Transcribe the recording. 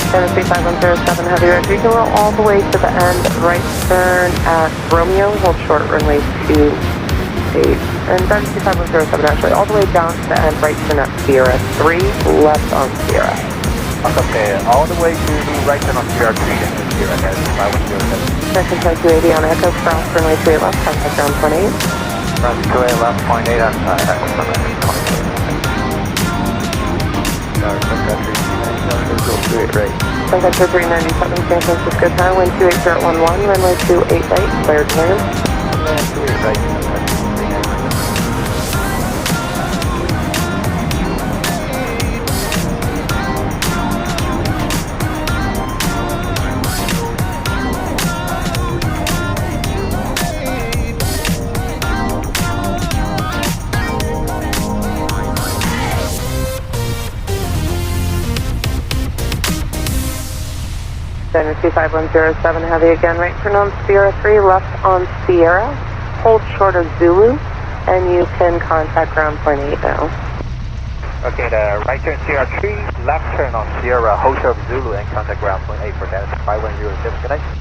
Tennessee 5107 Heavy Red, you can roll all the way to the end, right turn at Romeo, hold short runway 28. And Tennessee 5107 actually, all the way down to the end, right turn at Sierra 3, left on Sierra. Okay, all the way to the right turn on Sierra 3, and then Sierra has 5107. Section 280 on Echo, cross runway 28 left, contact ground 28. From 28 left, 0.8 on Echo, from 28. Right. Sunset 397 San Francisco Tower, wind 28011, runway 28 right, cleared to land. Runway 28 right. Tennessee 5107 Heavy again, right turn on Sierra 3, left on Sierra, hold short of Zulu, and you can contact ground point 8 now. Okay, the right turn Sierra 3, left turn on Sierra, hold short of Zulu, and contact ground point 8 for Tennessee 5107. Good night.